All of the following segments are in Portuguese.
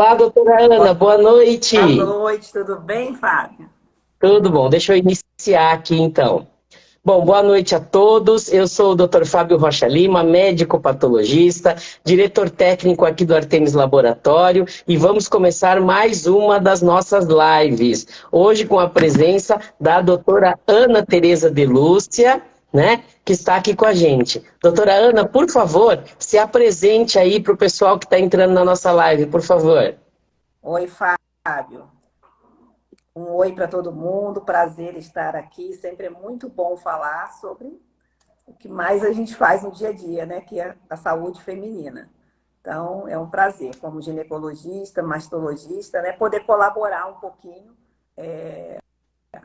Olá, doutora Ana, Boa boa noite. noite, tudo bem, Fábio? Tudo bom? Deixa eu iniciar aqui então. Bom, boa noite a todos. Eu sou o Dr. Fábio Rocha Lima, médico patologista, diretor técnico aqui do Artemis Laboratório, e vamos começar mais uma das nossas lives. Hoje com a presença da doutora Ana Tereza de Lúcia, né, que está aqui com a gente. Doutora Ana, por favor, se apresente aí para o pessoal que está entrando na nossa live, por favor. Oi, Fábio. Um oi para todo mundo, prazer estar aqui. Sempre é muito bom falar sobre o que mais a gente faz no dia a dia, né? Que é a saúde feminina. Então, é um prazer, como ginecologista, mastologista, né? Poder colaborar um pouquinho,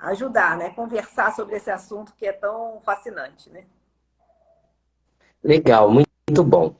ajudar, né? Conversar sobre esse assunto que é tão fascinante, né? Legal, muito bom.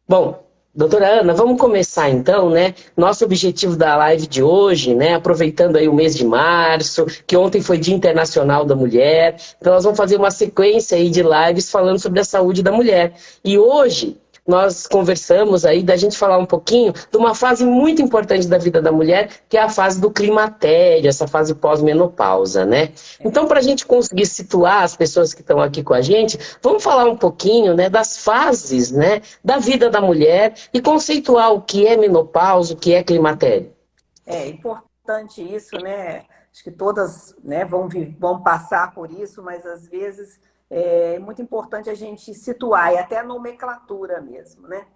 Bom, doutora Ana, vamos começar então, né? Nosso objetivo da live de hoje, né? Aproveitando aí o mês de março, que ontem foi Dia Internacional da Mulher, então nós vamos fazer uma sequência aí de lives falando sobre a saúde da mulher. E hoje nós conversamos aí da gente falar um pouquinho de uma fase muito importante da vida da mulher, que é a fase do climatério, essa fase pós-menopausa, né? Então, para a gente conseguir situar as pessoas que estão aqui com a gente, vamos falar um pouquinho, né, das fases, né, da vida da mulher e conceituar o que é menopausa, o que é climatério. É importante isso, né? Acho que todas, né, vão passar por isso, mas às vezes é muito importante a gente situar, e até a nomenclatura mesmo, né?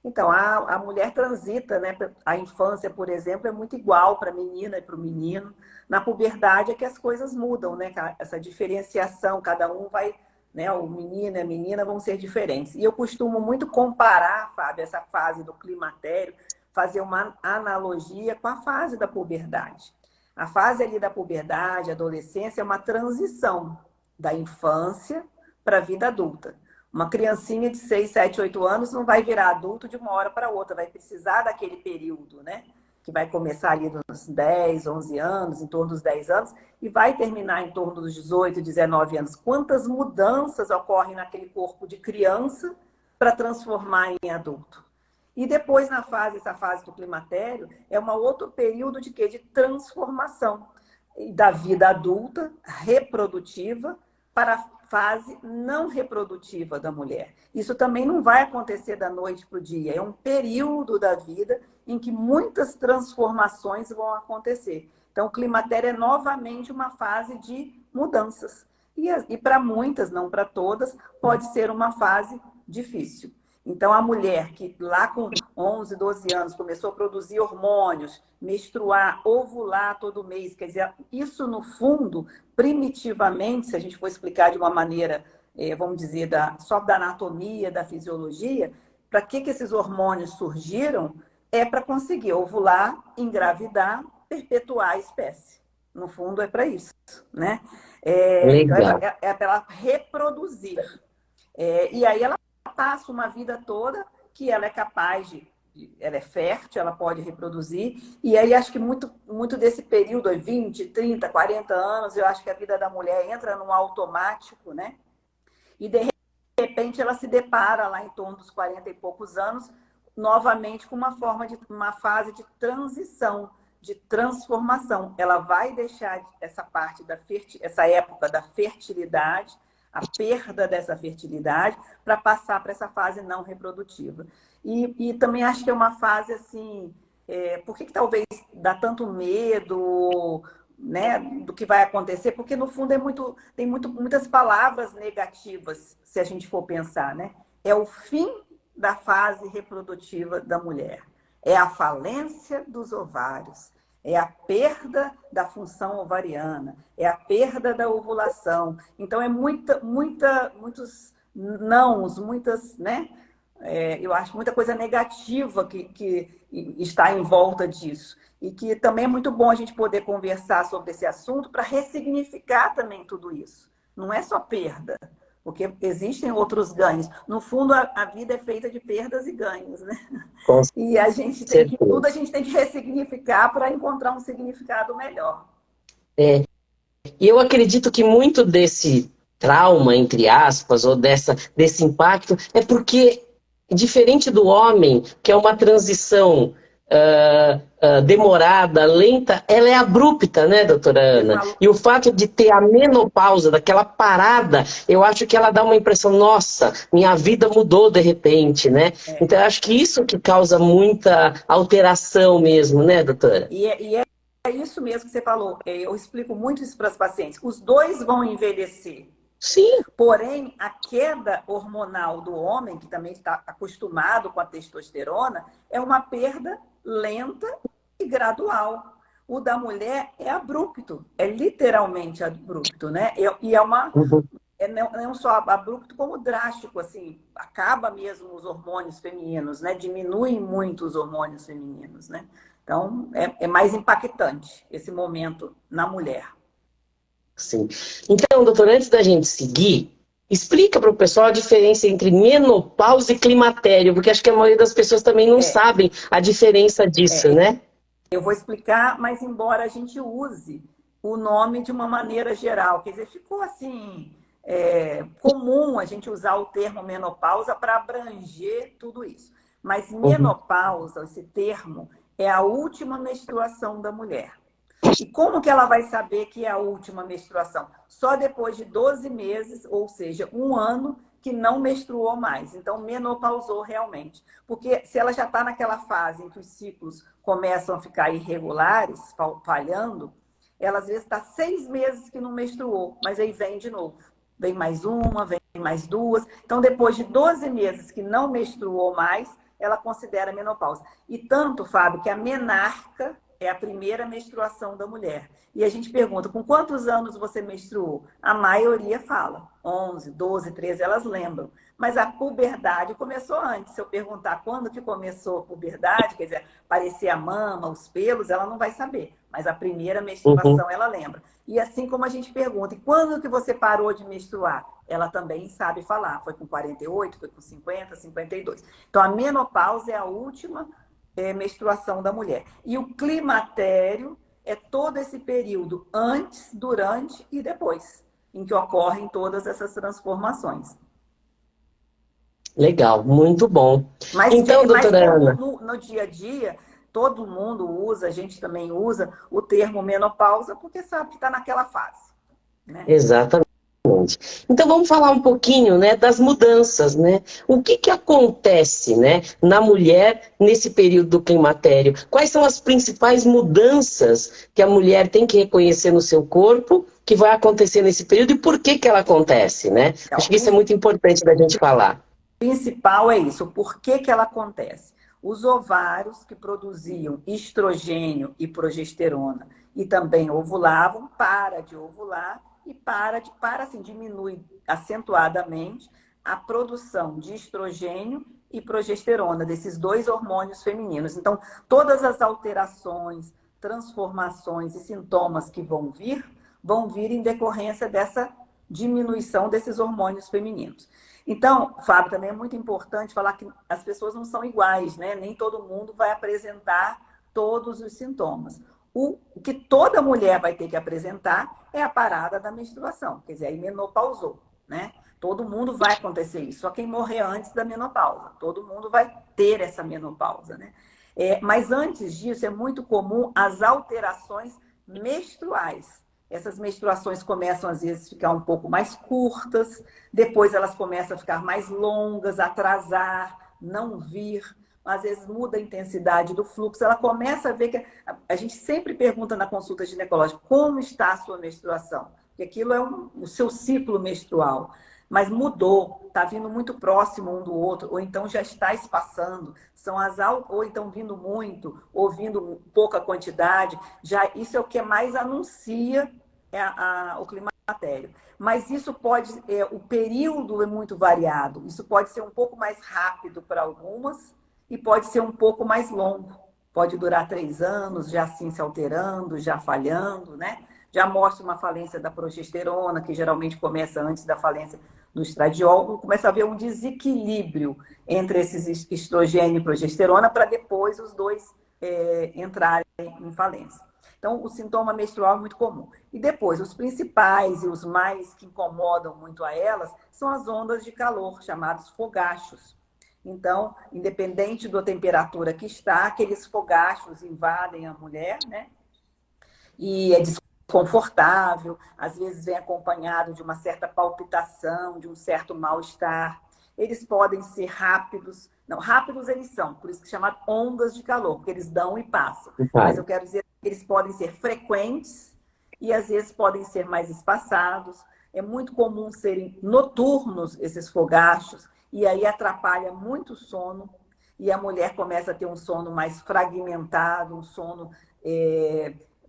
Então, a mulher transita, né? A infância, por exemplo, é muito igual para a menina e para o menino. Na puberdade é que as coisas mudam, né? Essa diferenciação, cada um vai, né? O menino e a menina vão ser diferentes. E eu costumo muito comparar, Fábio, essa fase do climatério, fazer uma analogia com a fase da puberdade. A fase ali da puberdade, adolescência, é uma transição da infância para a vida adulta. Uma criancinha de 6, 7, 8 anos não vai virar adulto de uma hora para outra, vai precisar daquele período, né? Que vai começar ali nos 10, 11 anos, em torno dos 10 anos, e vai terminar em torno dos 18, 19 anos. Quantas mudanças ocorrem naquele corpo de criança para transformar em adulto? E depois, essa fase do climatério, é um outro período de quê? De transformação da vida adulta, reprodutiva, para a fase não reprodutiva da mulher. Isso também não vai acontecer da noite para o dia. É um período da vida em que muitas transformações vão acontecer. Então, o climatério é novamente uma fase de mudanças. E para muitas, não para todas, pode ser uma fase difícil. Então, a mulher que lá com 11, 12 anos começou a produzir hormônios, menstruar, ovular todo mês, quer dizer, isso no fundo, primitivamente, se a gente for explicar de uma maneira, vamos dizer, só da anatomia, da fisiologia, para que esses hormônios surgiram? É para conseguir ovular, engravidar, perpetuar a espécie. No fundo, é para isso, né? Então, Legal. é para ela reproduzir. E aí ela passa uma vida toda que ela é capaz ela é fértil, ela pode reproduzir, e aí acho que muito desse período, 20, 30, 40 anos, eu acho que a vida da mulher entra num automático, né? E de repente ela se depara lá em torno dos 40 e poucos anos, novamente com uma fase de transição, de transformação. Ela vai deixar essa época da fertilidade, a perda dessa fertilidade, para passar para essa fase não reprodutiva. E também acho que é uma fase assim, por que talvez dá tanto medo, né, do que vai acontecer? Porque no fundo tem muitas palavras negativas, se a gente for pensar, né? É o fim da fase reprodutiva da mulher, é a falência dos ovários, é a perda da função ovariana, é a perda da ovulação. Então, é muitos nãos, muitas, né? Eu acho muita coisa negativa que está em volta disso. E que também é muito bom a gente poder conversar sobre esse assunto para ressignificar também tudo isso. Não é só perda, porque existem outros ganhos. No fundo, a vida é feita de perdas e ganhos, né? Com E tudo a certeza. gente tem que ressignificar para encontrar um significado melhor. É, e eu acredito que muito desse trauma, entre aspas, ou desse impacto, é porque, diferente do homem, que é uma transição demorada, lenta, ela é abrupta, né, doutora Ana? E o fato de ter a menopausa, daquela parada, eu acho que ela dá uma impressão, nossa, minha vida mudou de repente, né? Então, eu acho que isso que causa muita alteração mesmo, né, doutora? É isso mesmo que você falou. Eu explico muito isso para as pacientes. Os dois vão envelhecer. Sim. Porém, a queda hormonal do homem, que também está acostumado com a testosterona, é uma perda lenta e gradual. O da mulher é abrupto, é literalmente abrupto, né? E não só abrupto, como drástico, assim, acaba mesmo os hormônios femininos, né? Diminuem muito os hormônios femininos, né? Então, é mais impactante esse momento na mulher. Sim. Então, doutor, antes da gente seguir, explica para o pessoal a diferença entre menopausa e climatério, porque acho que a maioria das pessoas também não sabem a diferença disso, né? Eu vou explicar, mas embora a gente use o nome de uma maneira geral, quer dizer, ficou assim, comum a gente usar o termo menopausa para abranger tudo isso. Mas menopausa, esse termo, é a última menstruação da mulher. E como que ela vai saber que é a última menstruação? Só depois de 12 meses, ou seja, um ano, que não menstruou mais. Então, menopausou realmente. Porque se ela já está naquela fase em que os ciclos começam a ficar irregulares, falhando, ela às vezes está 6 meses que não menstruou, mas aí vem de novo. Vem mais uma, vem mais duas. Então, depois de 12 meses que não menstruou mais, ela considera menopausa. E tanto, Fábio, que a menarca é a primeira menstruação da mulher. E a gente pergunta, com quantos anos você menstruou? A maioria fala, 11, 12, 13, elas lembram. Mas a puberdade começou antes. Se eu perguntar quando que começou a puberdade, quer dizer, aparecer a mama, os pelos, ela não vai saber. Mas a primeira menstruação ela lembra. E assim como a gente pergunta, e quando que você parou de menstruar? Ela também sabe falar. Foi com 48, foi com 50, 52. Então, a menopausa é a última menstruação da mulher. E o climatério é todo esse período antes, durante e depois, em que ocorrem todas essas transformações. Legal, muito bom. Mas, Então, doutora Ana, no dia a dia, todo mundo usa, a gente também usa o termo menopausa, porque sabe que está naquela fase, né? exatamente. Então vamos falar um pouquinho, né, das mudanças, né? O que acontece, né, na mulher nesse período do climatério? Quais são as principais mudanças que a mulher tem que reconhecer no seu corpo que vai acontecer nesse período e por que ela acontece, né? Então, Acho que isso é muito importante da gente falar. O principal é isso. Por que ela acontece? Os ovários que produziam estrogênio e progesterona e também ovulavam, para de ovular e assim, diminui acentuadamente a produção de estrogênio e progesterona, desses dois hormônios femininos. Então, todas as alterações, transformações e sintomas que vão vir em decorrência dessa diminuição desses hormônios femininos. Então, Fábio, também é muito importante falar que as pessoas não são iguais, né? Nem todo mundo vai apresentar todos os sintomas. O que toda mulher vai ter que apresentar é a parada da menstruação, quer dizer, aí menopausou, né? Todo mundo vai acontecer isso, só quem morrer antes da menopausa, todo mundo vai ter essa menopausa, né? Mas antes disso, é muito comum as alterações menstruais. Essas menstruações começam, às vezes, a ficar um pouco mais curtas, depois elas começam a ficar mais longas, atrasar, não vir. Às vezes muda a intensidade do fluxo, ela começa a ver que... A gente sempre pergunta na consulta ginecológica como está a sua menstruação, porque aquilo é o seu ciclo menstrual. Mas mudou, está vindo muito próximo um do outro, ou então já está espaçando, ou então vindo muito, ou vindo pouca quantidade. Já, isso é o que mais anuncia o climatério. Mas isso pode, o período é muito variado, isso pode ser um pouco mais rápido para algumas e pode ser um pouco mais longo. Pode durar 3 anos, já assim se alterando, já falhando, né? Já mostra uma falência da progesterona, que geralmente começa antes da falência do estradiol, começa a haver um desequilíbrio entre esses estrogênio e progesterona para depois os dois entrarem em falência. Então, o sintoma menstrual é muito comum. E depois, os principais e os mais que incomodam muito a elas são as ondas de calor, chamados fogachos. Então, independente da temperatura que está, aqueles fogachos invadem a mulher, né? E é desconfortável, às vezes vem acompanhado de uma certa palpitação, de um certo mal-estar. Eles podem ser rápidos, não, rápidos eles são, por isso que chamam ondas de calor, porque eles dão e passam. Mas eu quero dizer que eles podem ser frequentes e às vezes podem ser mais espaçados. É muito comum serem noturnos esses fogachos, e aí atrapalha muito o sono, e a mulher começa a ter um sono mais fragmentado, um sono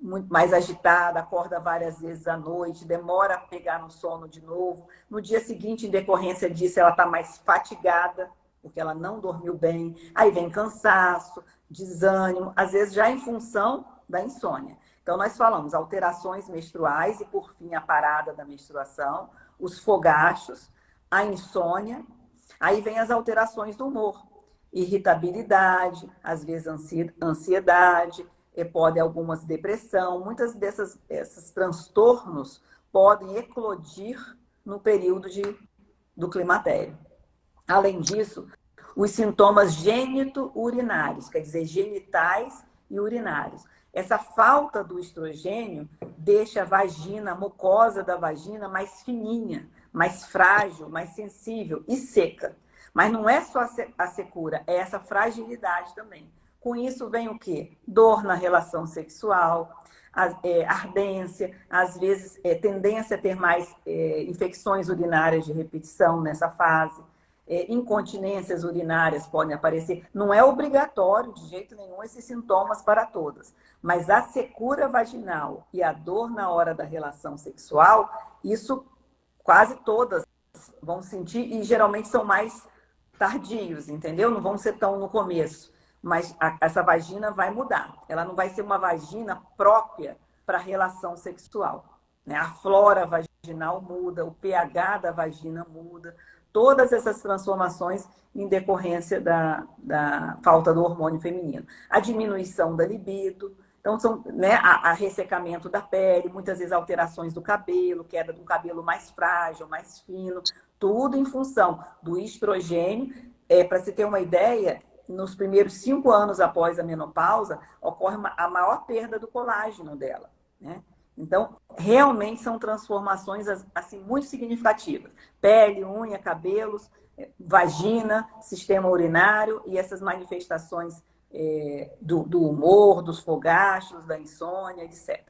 muito mais agitado, acorda várias vezes à noite, demora a pegar no sono de novo. No dia seguinte, em decorrência disso, ela está mais fatigada, porque ela não dormiu bem. Aí vem cansaço, desânimo, às vezes já em função da insônia. Então, nós falamos alterações menstruais e, por fim, a parada da menstruação, os fogachos, a insônia. Aí vem as alterações do humor, irritabilidade, às vezes ansiedade, pode algumas depressão. Muitas esses transtornos podem eclodir no período do climatério. Além disso, os sintomas gênito-urinários, quer dizer, genitais e urinários. Essa falta do estrogênio deixa a vagina, a mucosa da vagina mais fininha, mais frágil, mais sensível e seca. Mas não é só a secura, é essa fragilidade também. Com isso vem o quê? Dor na relação sexual, ardência, às vezes tendência a ter mais infecções urinárias de repetição nessa fase. Incontinências urinárias podem aparecer. Não é obrigatório, de jeito nenhum, esses sintomas para todas. Mas a secura vaginal e a dor na hora da relação sexual, isso quase todas vão sentir e geralmente são mais tardios, entendeu? Não vão ser tão no começo. Mas essa vagina vai mudar. Ela não vai ser uma vagina própria para a relação sexual, né? A flora vaginal muda, o pH da vagina muda. Todas essas transformações em decorrência da falta do hormônio feminino. A diminuição da libido, então são, né, a ressecamento da pele, muitas vezes alterações do cabelo, queda do cabelo mais frágil, mais fino, tudo em função do estrogênio. Para se ter uma ideia, nos primeiros 5 anos após a menopausa, ocorre a maior perda do colágeno dela, né? Então, realmente são transformações assim, muito significativas. Pele, unha, cabelos, vagina, sistema urinário e essas manifestações do humor, dos fogachos, da insônia, etc.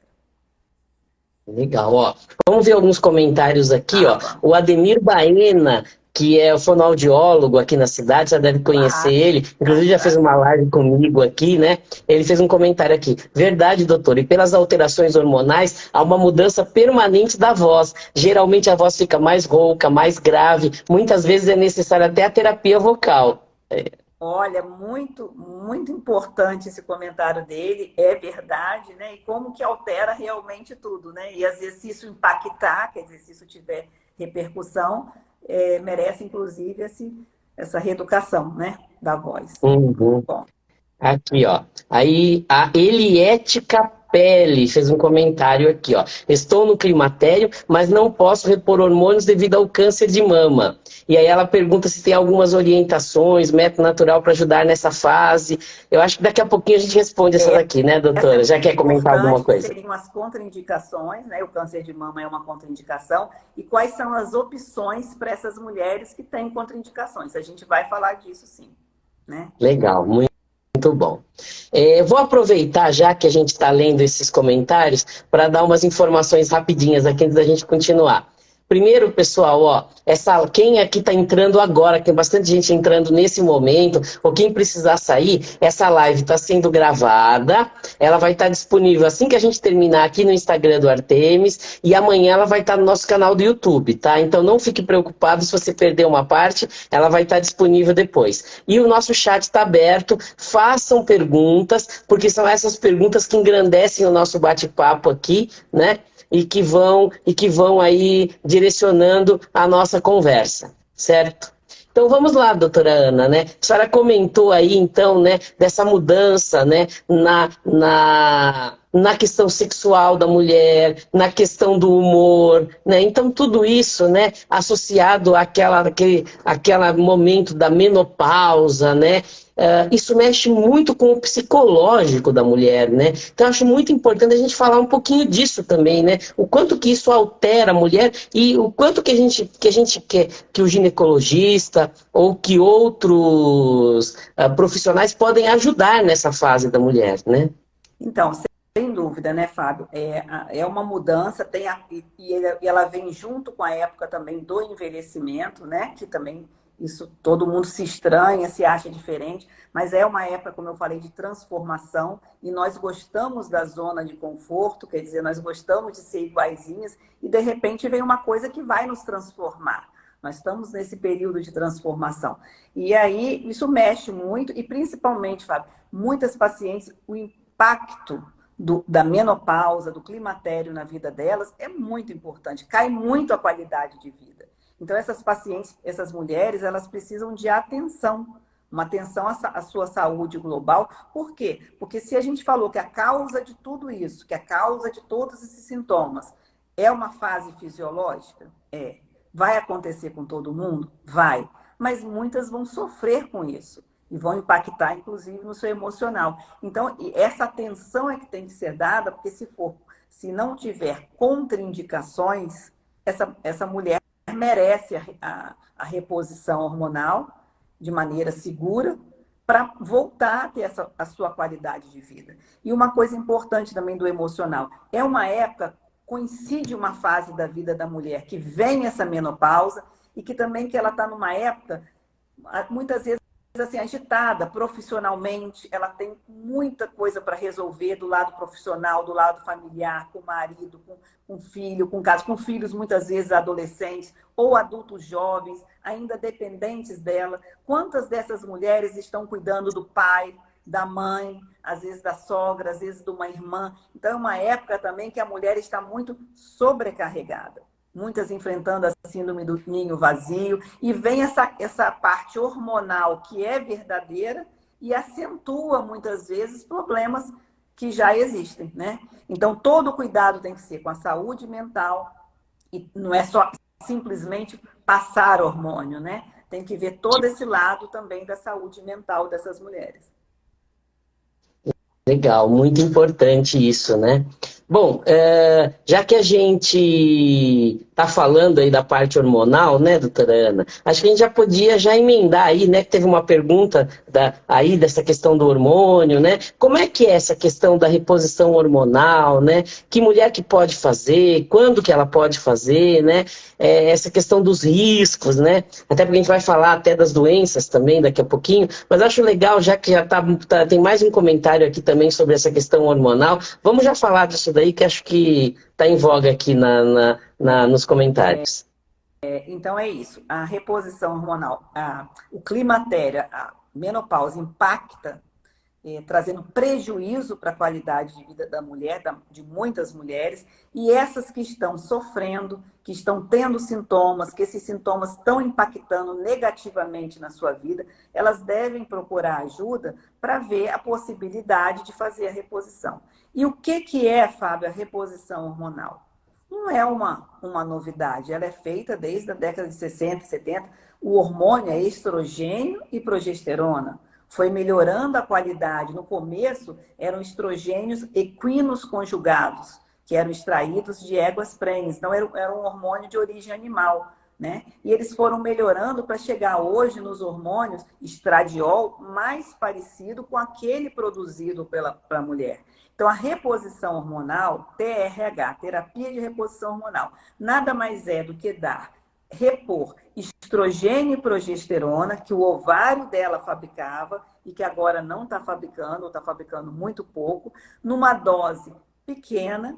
Legal, ó. Vamos ver alguns comentários aqui, ó. O Ademir Baena, que é fonoaudiólogo aqui na cidade, já deve conhecer ele, inclusive já fez uma live comigo aqui, né? Ele fez um comentário aqui. Verdade, doutor, e pelas alterações hormonais, há uma mudança permanente da voz. Geralmente a voz fica mais rouca, mais grave, muitas vezes é necessária até a terapia vocal. Olha, muito, muito importante esse comentário dele, é verdade, né? E como que altera realmente tudo, né? E às vezes se isso impactar, quer dizer, se isso tiver repercussão, merece, inclusive, essa reeducação, né, da voz. Uhum. Bom. Aqui, ó. Aí a Eliette Capelli fez um comentário aqui, ó. Estou no climatério, mas não posso repor hormônios devido ao câncer de mama. E aí ela pergunta se tem algumas orientações, método natural para ajudar nessa fase. Eu acho que daqui a pouquinho a gente responde essa daqui, né, doutora? Já quer comentar alguma coisa? Seriam as contraindicações, né? O câncer de mama é uma contraindicação. E quais são as opções para essas mulheres que têm contraindicações? A gente vai falar disso, sim, né? Legal, muito bom. Vou aproveitar, já que a gente está lendo esses comentários, para dar umas informações rapidinhas aqui antes da gente continuar. Primeiro, pessoal, ó, quem aqui está entrando agora, que tem bastante gente entrando nesse momento, ou quem precisar sair, essa live está sendo gravada, ela vai estar disponível assim que a gente terminar aqui no Instagram do Artemis, e amanhã ela vai estar no nosso canal do YouTube, tá? Então não fique preocupado se você perder uma parte, ela vai estar disponível depois. E o nosso chat está aberto, façam perguntas, porque são essas perguntas que engrandecem o nosso bate-papo aqui, né? E que vão aí direcionando a nossa conversa, certo? Então vamos lá, doutora Ana, né? A senhora comentou aí, então, né, dessa mudança, né, na questão sexual da mulher, na questão do humor, né? Então tudo isso, né, associado àquele momento da menopausa, né? Isso mexe muito com o psicológico da mulher, né? Então, eu acho muito importante a gente falar um pouquinho disso também, né? O quanto que isso altera a mulher e o quanto que a gente quer que o ginecologista ou que outros profissionais podem ajudar nessa fase da mulher, né? Então, sem dúvida, né, Fábio? É uma mudança, e ela vem junto com a época também do envelhecimento, né? Que também isso todo mundo se estranha, se acha diferente, mas é uma época, como eu falei, de transformação, e nós gostamos da zona de conforto, quer dizer, nós gostamos de ser iguaizinhas, e de repente vem uma coisa que vai nos transformar. Nós estamos nesse período de transformação. E aí, isso mexe muito, e principalmente, Fábio, muitas pacientes, o impacto da menopausa, do climatério na vida delas é muito importante, cai muito a qualidade de vida. Então, essas pacientes, essas mulheres, elas precisam de atenção, uma atenção à sua saúde global. Por quê? Porque se a gente falou que a causa de tudo isso, que a causa de todos esses sintomas é uma fase fisiológica, vai acontecer com todo mundo? Vai. Mas muitas vão sofrer com isso e vão impactar, inclusive, no seu emocional. Então, essa atenção é que tem que ser dada, porque se não tiver contraindicações, essa mulher merece a reposição hormonal de maneira segura para voltar a ter a sua qualidade de vida. E uma coisa importante também do emocional, é uma época, coincide uma fase da vida da mulher que vem essa menopausa e que também que ela está numa época, muitas vezes, assim, agitada profissionalmente, ela tem muita coisa para resolver do lado profissional, do lado familiar, com o marido, com filho, com filhos muitas vezes adolescentes ou adultos jovens, ainda dependentes dela. Quantas dessas mulheres estão cuidando do pai, da mãe, às vezes da sogra, às vezes de uma irmã? Então é uma época também que a mulher está muito sobrecarregada. Muitas enfrentando a síndrome do ninho vazio, e vem essa parte hormonal que é verdadeira e acentua muitas vezes problemas que já existem, né? Então todo cuidado tem que ser com a saúde mental, e não é só simplesmente passar hormônio, né? Tem que ver todo esse lado também da saúde mental dessas mulheres. Legal, muito importante isso, né? Bom, já que a gente está falando aí da parte hormonal, né, doutora Ana? Acho que a gente já podia emendar aí, né, que teve uma pergunta aí dessa questão do hormônio, né? Como é que é essa questão da reposição hormonal, né? Que mulher que pode fazer, quando que ela pode fazer, né? Essa questão dos riscos, né? Até porque a gente vai falar até das doenças também daqui a pouquinho, mas acho legal, já que já tem mais um comentário aqui também sobre essa questão hormonal, vamos já falar disso daí, que acho que está em voga aqui nos comentários. Então é isso, a reposição hormonal, o climatério, a menopausa impacta, trazendo prejuízo para a qualidade de vida da mulher, de muitas mulheres, e essas que estão sofrendo, que estão tendo sintomas, que esses sintomas estão impactando negativamente na sua vida, elas devem procurar ajuda para ver a possibilidade de fazer a reposição. E o que é, Fábio, a reposição hormonal? Não é uma novidade, ela é feita desde a década de 60, 70. O hormônio é estrogênio e progesterona. Foi melhorando a qualidade. No começo, eram estrogênios equinos conjugados, que eram extraídos de éguas prenhes. Então, era um hormônio de origem animal, né? E eles foram melhorando para chegar hoje nos hormônios estradiol mais parecido com aquele produzido pela mulher. Então, a reposição hormonal, TRH, terapia de reposição hormonal, nada mais é do que repor estrogênio e progesterona, que o ovário dela fabricava e que agora não está fabricando, ou está fabricando muito pouco, numa dose pequena,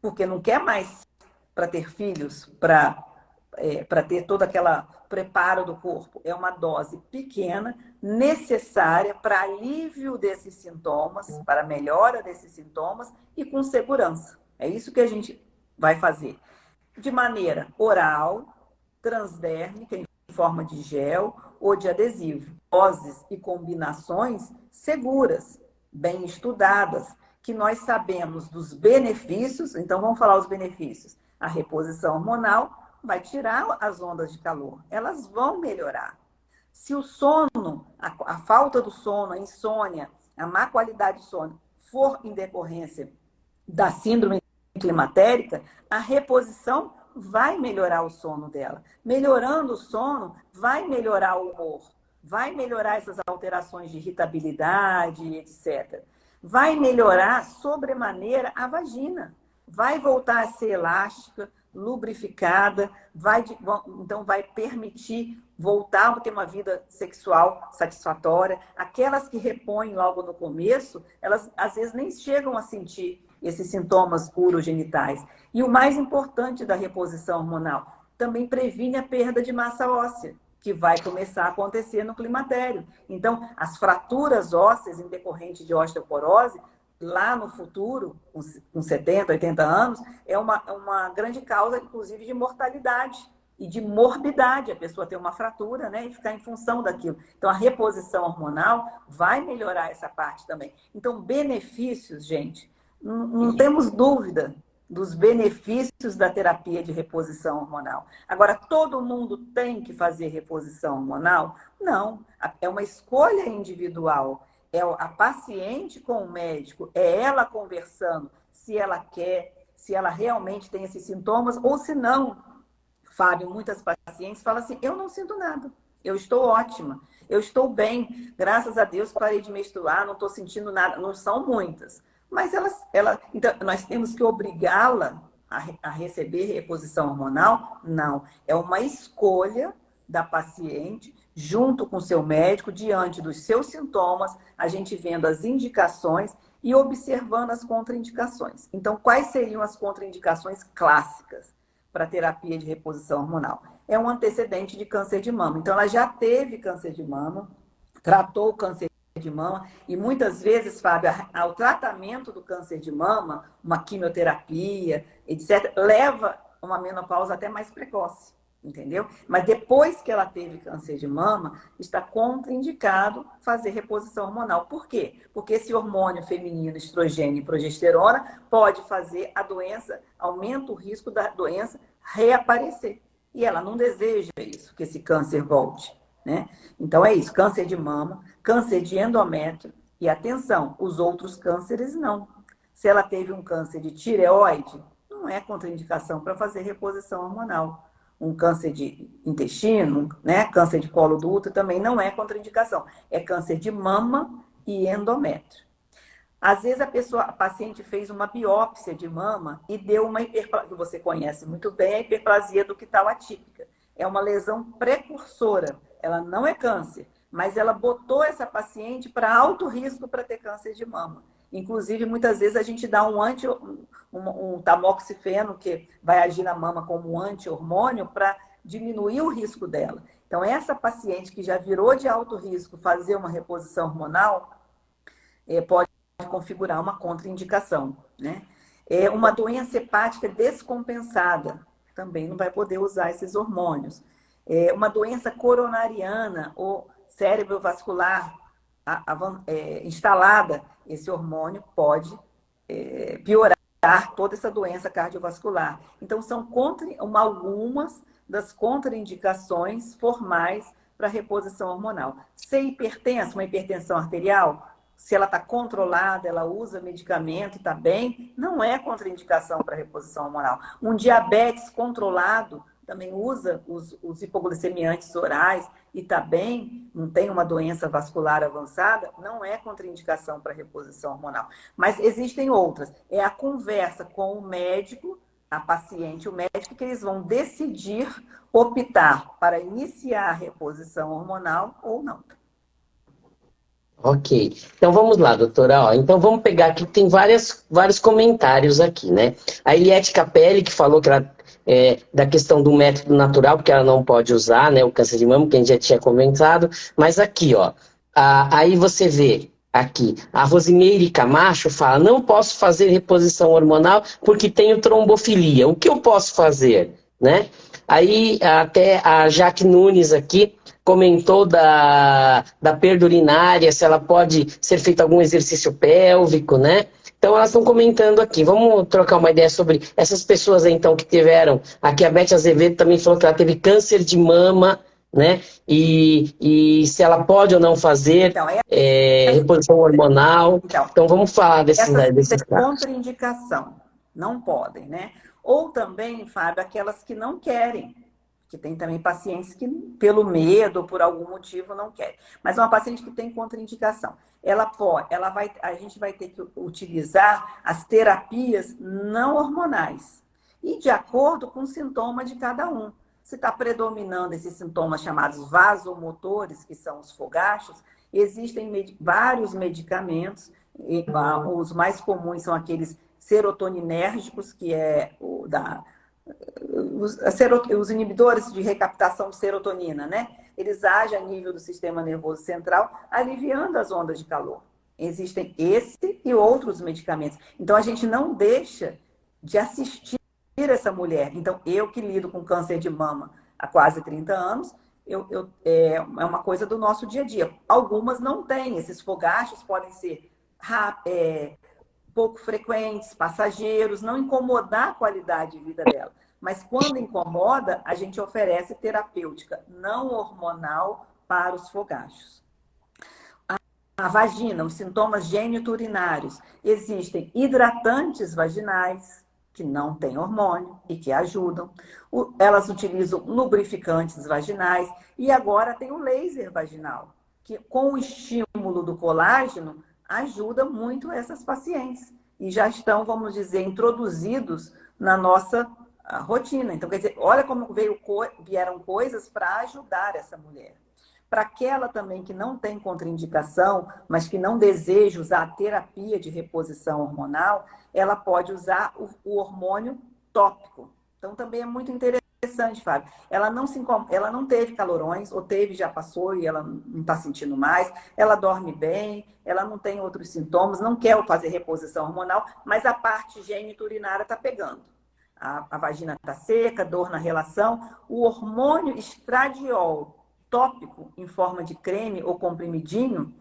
porque não quer mais para ter filhos, para ter todo aquele preparo do corpo. É uma dose pequena, necessária para alívio desses sintomas, para melhora desses sintomas e com segurança. É isso que a gente vai fazer. De maneira oral, transdérmica, em forma de gel ou de adesivo. Doses e combinações seguras, bem estudadas, que nós sabemos dos benefícios, então vamos falar os benefícios. A reposição hormonal vai tirar as ondas de calor, elas vão melhorar. Se o sono, a falta do sono, a insônia, a má qualidade de sono for em decorrência da síndrome climatérica, a reposição vai melhorar o sono dela. Melhorando o sono, vai melhorar o humor, vai melhorar essas alterações de irritabilidade, etc. Vai melhorar sobremaneira a vagina, vai voltar a ser elástica, lubrificada, então vai permitir voltar a ter uma vida sexual satisfatória. Aquelas que repõem logo no começo, elas às vezes nem chegam a sentir esses sintomas urogenitais. E o mais importante da reposição hormonal, também previne a perda de massa óssea, que vai começar a acontecer no climatério. Então, as fraturas ósseas em decorrente de osteoporose, lá no futuro, com 70, 80 anos, é uma grande causa, inclusive, de mortalidade e de morbidade. A pessoa ter uma fratura, né, e ficar em função daquilo. Então, a reposição hormonal vai melhorar essa parte também. Então, benefícios, gente, não temos dúvida dos benefícios da terapia de reposição hormonal. Agora, todo mundo tem que fazer reposição hormonal? Não. É uma escolha individual. É a paciente com o médico, é ela conversando se ela quer, se ela realmente tem esses sintomas, ou se não. Fábio, muitas pacientes falam assim, eu não sinto nada, eu estou ótima, eu estou bem, graças a Deus parei de menstruar, não estou sentindo nada. Não são muitas, mas então, nós temos que obrigá-la a receber reposição hormonal? Não, é uma escolha da paciente, junto com o seu médico, diante dos seus sintomas, a gente vendo as indicações e observando as contraindicações. Então, quais seriam as contraindicações clássicas para terapia de reposição hormonal? É um antecedente de câncer de mama. Então, ela já teve câncer de mama, tratou o câncer de mama, e muitas vezes, Fábio, ao tratamento do câncer de mama, uma quimioterapia, etc., leva uma menopausa até mais precoce. Entendeu? Mas depois que ela teve câncer de mama, está contraindicado fazer reposição hormonal. Por quê? Porque esse hormônio feminino, estrogênio e progesterona, pode fazer a doença, aumenta o risco da doença reaparecer. E ela não deseja isso, que esse câncer volte, né? Então é isso, câncer de mama, câncer de endométrio, e atenção, os outros cânceres não. Se ela teve um câncer de tireoide, não é contraindicação para fazer reposição hormonal. Um câncer de intestino, né? Câncer de colo do útero também não é contraindicação. É câncer de mama e endométrio. Às vezes a paciente fez uma biópsia de mama e deu uma hiperplasia, que você conhece muito bem, a hiperplasia ductal atípica. É uma lesão precursora. Ela não é câncer, mas ela botou essa paciente para alto risco para ter câncer de mama. Inclusive, muitas vezes a gente dá um tamoxifeno, que vai agir na mama como um anti-hormônio, para diminuir o risco dela. Então, essa paciente que já virou de alto risco fazer uma reposição hormonal, pode configurar uma contraindicação, né? Uma doença hepática descompensada, também não vai poder usar esses hormônios. Uma doença coronariana ou cerebrovascular instalada, esse hormônio pode piorar toda essa doença cardiovascular. Então, são algumas das contraindicações formais para reposição hormonal. Ser hipertensa, uma hipertensão arterial, se ela está controlada, ela usa medicamento e está bem, não é contraindicação para reposição hormonal. Um diabetes controlado também usa os hipoglicemiantes orais e está bem, não tem uma doença vascular avançada, não é contraindicação para reposição hormonal. Mas existem outras. É a conversa com o médico, a paciente, o médico, que eles vão decidir optar para iniciar a reposição hormonal ou não. Ok. Então vamos lá, doutora. Então vamos pegar aqui, tem vários comentários aqui, né? A Eliette Capelli, que falou que ela da questão do método natural, porque ela não pode usar, né, o câncer de mama, que a gente já tinha comentado, mas aqui, ó, aí você vê aqui, a Rosimeire Camacho fala, não posso fazer reposição hormonal porque tenho trombofilia, o que eu posso fazer, né? Aí até a Jaque Nunes aqui comentou da perda urinária, se ela pode ser feito algum exercício pélvico, né? Então, elas estão comentando aqui. Vamos trocar uma ideia sobre essas pessoas, então, que tiveram... Aqui a Beth Azevedo também falou que ela teve câncer de mama, né? E se ela pode ou não fazer Então, reposição hormonal. então, Então, vamos falar essas desses têm casos. contraindicação, não podem, né? Ou também, Fábio, aquelas que não querem, que tem também pacientes que, pelo medo, por algum motivo, não querem. Mas uma paciente que tem contraindicação, a gente vai ter que utilizar as terapias não hormonais. E de acordo com o sintoma de cada um. Se está predominando esses sintomas chamados vasomotores, que são os fogachos, existem vários medicamentos. Os mais comuns são aqueles serotoninérgicos, que é os inibidores de recaptação de serotonina, né? Eles agem a nível do sistema nervoso central, aliviando as ondas de calor. Existem esse e outros medicamentos. Então, a gente não deixa de assistir essa mulher. Então, eu que lido com câncer de mama há quase 30 anos, é uma coisa do nosso dia a dia. Algumas não têm. Esses fogachos podem ser pouco frequentes, passageiros, não incomodar a qualidade de vida dela. Mas quando incomoda, a gente oferece terapêutica não hormonal para os fogachos. A vagina, os sintomas geniturinários. Existem hidratantes vaginais, que não têm hormônio e que ajudam. Elas utilizam lubrificantes vaginais. E agora tem o laser vaginal, que com o estímulo do colágeno, ajuda muito essas pacientes. E já estão, vamos dizer, introduzidos na nossa rotina. Então, quer dizer, olha como vieram coisas para ajudar essa mulher. Para aquela também que não tem contraindicação, mas que não deseja usar a terapia de reposição hormonal, ela pode usar o hormônio tópico. Então, também é muito interessante, Fábio. Ela não teve calorões, ou teve, já passou e ela não está sentindo mais. Ela dorme bem, ela não tem outros sintomas, não quer fazer reposição hormonal, mas a parte geniturinária está pegando. A vagina está seca, dor na relação. O hormônio estradiol tópico, em forma de creme ou comprimidinho,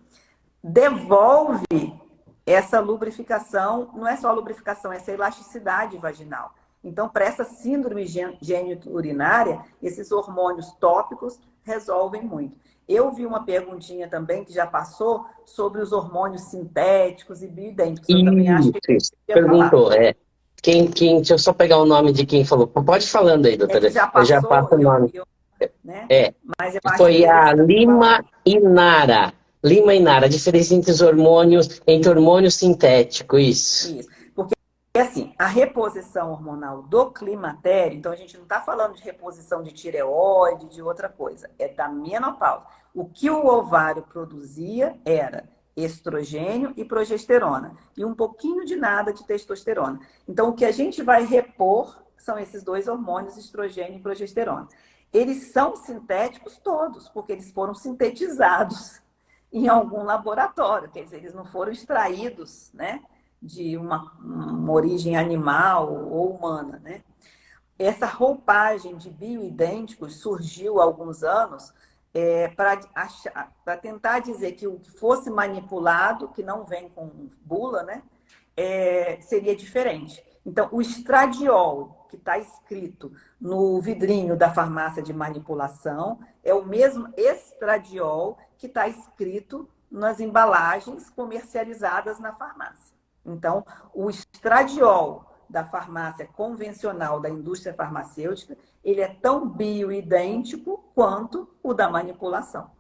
devolve essa lubrificação, não é só a lubrificação, essa elasticidade vaginal. Então, para essa síndrome geniturinária, esses hormônios tópicos resolvem muito. Eu vi uma perguntinha também que já passou sobre os hormônios sintéticos e bioidênticos. Eu também acho que Isso. Perguntou, deixa eu só pegar o nome de quem falou. Pode ir falando aí, doutora. Já passou, eu já passo o nome. Né? Mas eu foi a Lima Inara. Lima Inara, a diferença entre os hormônios, entre hormônio sintético, isso. Isso. Porque, assim, a reposição hormonal do climatério, então a gente não está falando de reposição de tireoide, de outra coisa, é da menopausa. O que o ovário produzia era estrogênio e progesterona, e um pouquinho de nada de testosterona. Então, o que a gente vai repor são esses dois hormônios, estrogênio e progesterona. Eles são sintéticos todos, porque eles foram sintetizados em algum laboratório, quer dizer, eles não foram extraídos, né, de uma origem animal ou humana, né? Essa roupagem de bioidênticos surgiu há alguns anos para tentar dizer que o que fosse manipulado, que não vem com bula, né, seria diferente. Então, o estradiol, que está escrito no vidrinho da farmácia de manipulação, é o mesmo estradiol que está escrito nas embalagens comercializadas na farmácia. Então, o estradiol da farmácia convencional, da indústria farmacêutica, ele é tão bioidêntico quanto o da manipulação.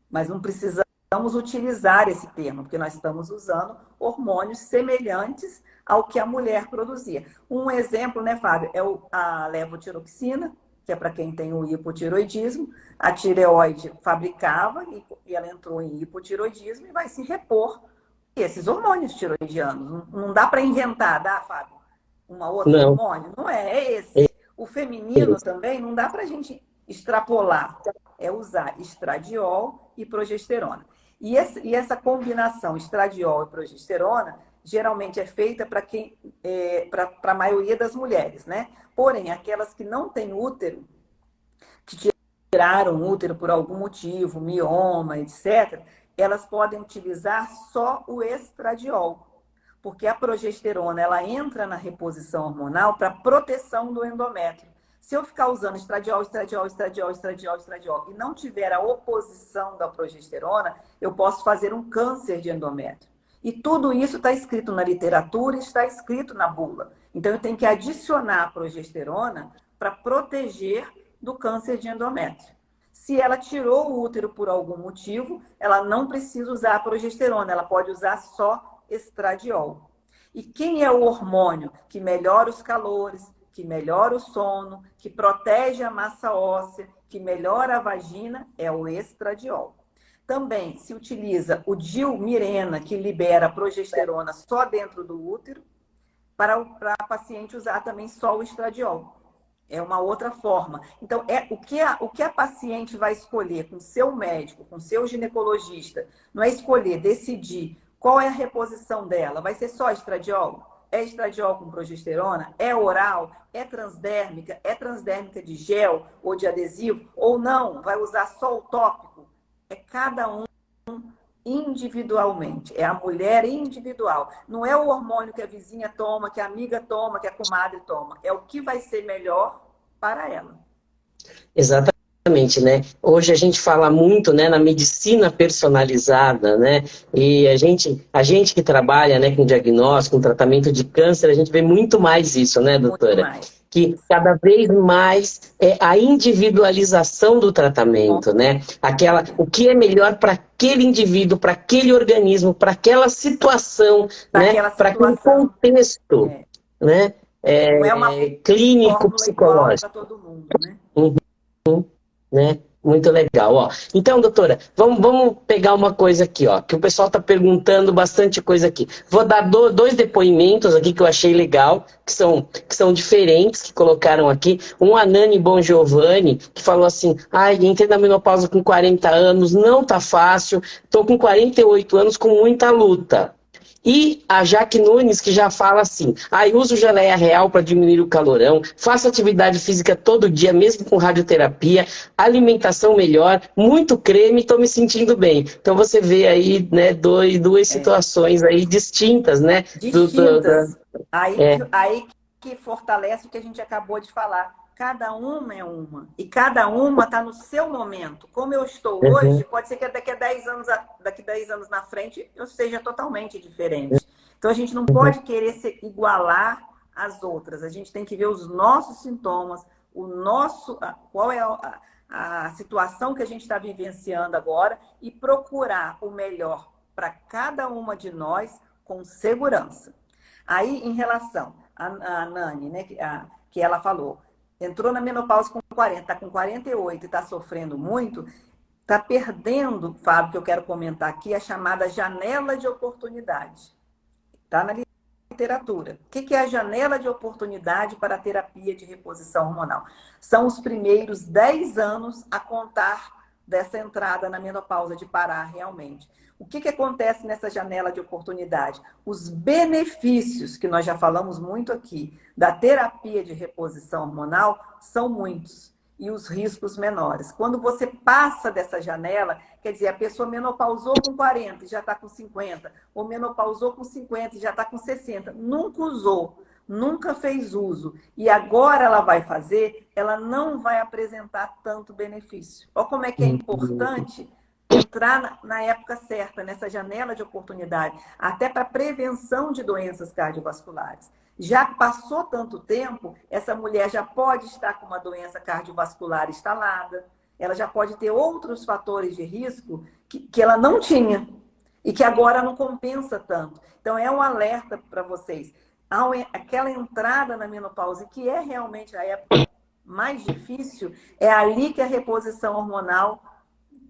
Mas não precisamos utilizar esse termo, porque nós estamos usando hormônios semelhantes ao que a mulher produzia. Um exemplo, né, Fábio, é a levotiroxina, que é para quem tem o hipotiroidismo. A tireoide fabricava e ela entrou em hipotiroidismo e vai se repor esses hormônios tiroidianos. Não dá para inventar, dá, Fábio? Uma outra hormônio? Não é esse. O feminino também não dá para a gente extrapolar. É usar estradiol e progesterona. E essa combinação estradiol e progesterona geralmente é feita para a maioria das mulheres, né? Porém, aquelas que não têm útero, que tiraram o útero por algum motivo, mioma, etc., elas podem utilizar só o estradiol. Porque a progesterona, ela entra na reposição hormonal para proteção do endométrio. Se eu ficar usando estradiol, estradiol, estradiol, estradiol, estradiol e não tiver a oposição da progesterona, eu posso fazer um câncer de endométrio. E tudo isso está escrito na literatura e está escrito na bula. Então, eu tenho que adicionar a progesterona para proteger do câncer de endométrio. Se ela tirou o útero por algum motivo, ela não precisa usar a progesterona, ela pode usar só estradiol. E quem é o hormônio que melhora os calores, que melhora o sono, que protege a massa óssea, que melhora a vagina? É o estradiol. Também se utiliza o dilmirena, que libera a progesterona só dentro do útero, para a paciente usar também só o estradiol. É uma outra forma. Então, o que a paciente vai escolher com seu médico, com seu ginecologista, não é escolher, decidir qual é a reposição dela. Vai ser só estradiol? É estradiol com progesterona? É oral? É transdérmica de gel ou de adesivo? Ou não? Vai usar só o tópico? É cada um individualmente. É a mulher individual. Não é o hormônio que a vizinha toma, que a amiga toma, que a comadre toma. É o que vai ser melhor para ela. Exatamente, né? Hoje a gente fala muito, né, na medicina personalizada, né? E a gente que trabalha, né, com diagnóstico, com tratamento de câncer, a gente vê muito mais isso, né, doutora? Muito mais. Que cada vez mais é a individualização do tratamento, né? O que é melhor para aquele indivíduo, para aquele organismo, para aquela situação, né? Para aquele contexto, né? Não é uma Clínico, fórmula igual para psicológico. todo mundo, né? Né? Muito legal, ó. Então, doutora, vamos pegar uma coisa aqui, ó, que o pessoal está perguntando bastante coisa aqui. Vou dar dois depoimentos aqui que eu achei legal, que são diferentes, que colocaram aqui. Um, a Nani Bongiovanni, que falou assim, entrei na menopausa com 40 anos, não tá fácil, tô com 48 anos com muita luta. E a Jaque Nunes, que já fala assim, uso geleia real para diminuir o calorão, faço atividade física todo dia, mesmo com radioterapia, alimentação melhor, muito creme, estou me sentindo bem. Então você vê aí, né, duas situações aí distintas, né? Distintas. Aí que fortalece o que a gente acabou de falar. Cada uma é uma. E cada uma está no seu momento. Como eu estou hoje, pode ser que daqui 10 anos na frente eu seja totalmente diferente. Então a gente não pode querer se igualar às outras. A gente tem que ver os nossos sintomas, qual é a situação que a gente está vivenciando agora e procurar o melhor para cada uma de nós com segurança. Aí, em relação a Nani, né, que ela falou, entrou na menopausa com 40, está com 48 e está sofrendo muito, está perdendo, Fábio, que eu quero comentar aqui, a chamada janela de oportunidade. Está na literatura. O que é a janela de oportunidade para a terapia de reposição hormonal? São os primeiros 10 anos a contar dessa entrada na menopausa, de parar realmente. O que acontece nessa janela de oportunidade? Os benefícios, que nós já falamos muito aqui, da terapia de reposição hormonal, são muitos. E os riscos menores. Quando você passa dessa janela, quer dizer, a pessoa menopausou com 40 e já está com 50, ou menopausou com 50 e já está com 60, nunca usou, nunca fez uso, e agora ela vai fazer, ela não vai apresentar tanto benefício. Olha como é que é importante entrar na época certa, nessa janela de oportunidade, até para prevenção de doenças cardiovasculares. Já passou tanto tempo, essa mulher já pode estar com uma doença cardiovascular instalada, ela já pode ter outros fatores de risco que ela não tinha e que agora não compensa tanto. Então, é um alerta para vocês. Aquela entrada na menopausa, que é realmente a época mais difícil, é ali que a reposição hormonal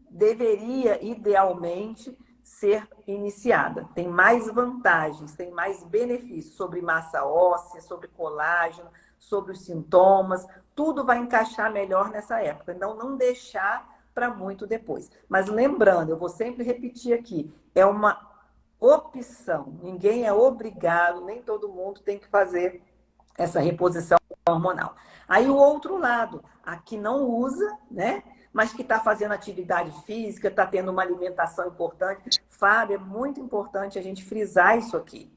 deveria, idealmente, ser iniciada. Tem mais vantagens, tem mais benefícios sobre massa óssea, sobre colágeno, sobre os sintomas. Tudo vai encaixar melhor nessa época. Então, não deixar para muito depois. Mas lembrando, eu vou sempre repetir aqui, é uma opção. Ninguém é obrigado, nem todo mundo tem que fazer essa reposição hormonal. Aí o outro lado, a que não usa, né? Mas que está fazendo atividade física, está tendo uma alimentação importante. Fábio, é muito importante a gente frisar isso aqui.